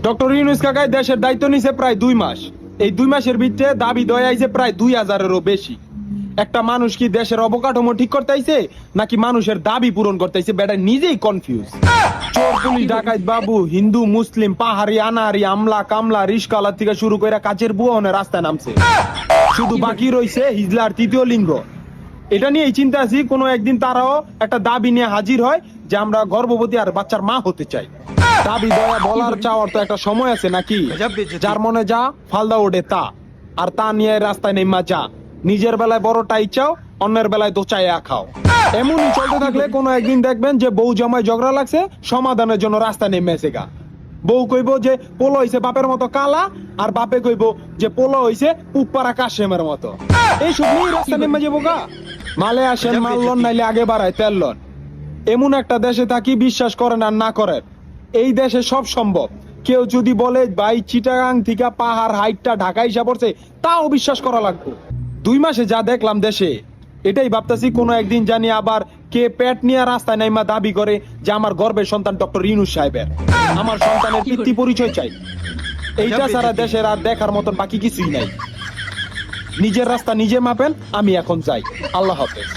Doctor Yunus কাকাই দেশের দায়িত্ব নিছে প্রায় 2 মাস। এই 2 মাসের ভিতরে দাবি দয় আইছে প্রায় 2000-এরও বেশি। একটা মানুষ কি দেশের অবকাঠামো ঠিক করতে আইছে নাকি মানুষের দাবি পূরণ করতে আইছে, বেটা নিজেই কনফিউজ। চোর পুলিশ ডাকাত বাবু, হিন্দু মুসলিম, পাহাড়ি আনাহারি, আমলা কামলা, রিস্কাওয়ালা থেকে শুরু করে কাচের বুয়া রাস্তায় নামছে। শুধু বাকি রইছে হিজলার তৃতীয় লিঙ্গ। এটা নিয়ে চিন্তা আছি কোনো একদিন তারাও একটা দাবি নিয়ে হাজির হয় যে আমরা গর্ভবতী আর বাচ্চার মা হতে চাই। দাবি দয়া বলার চাওয়ার তো একটা সময় আছে নাকি? যার মনে যা ফালদা ওঠে তা, আর তা নিয়ে রাস্তায় নেমা যা। নিজের বেলায় বড়টাই চাও, অন্যের বেলায় দোচাইয়া খাও। এমনই চলতে থাকলে কোনো একদিন দেখবেন যে বউ জামাই ঝগড়া লাগছে, সমাধানের জন্য রাস্তায় নেমেছে গা। বউ কইব যে পোলো হইছে বাপের মতো কালা, আর বাপে কইব যে পোলো হইছে পুপারা কাশেমের মতো। এইসব নিয়ে রাস্তা নেমে যাবো গা। মালে আসেন মাল্লন, নাইলে আগে বাড়ায় তেললন। এমন একটা দেশে থাকি, বিশ্বাস করেন আর না করেন, এই দেশে সব সম্ভব। কেউ যদি বলে ভাই চিটাগাং থেকে পাহাড় হাইটটা ঢাকা হিসাব পড়ছে, তাও বিশ্বাস করা লাগবে। 2 মাসে যা দেখলাম দেশে, এটাই ভাবতেছি কোনো একদিন জানি আবার কে পেট নিয়ে রাস্তায় নাইমা দাবি করে যে আমার গর্বের সন্তান ডক্টর ইউনূস সাহেবের। আমার সন্তানের পিতৃ পরিচয় চাই। এইটা সারা দেশের আর দেখার মতন বাকি কিছুই নাই। নিজের রাস্তা নিজে মাপেন। আমি এখন যাই। আল্লাহ হাফেজ।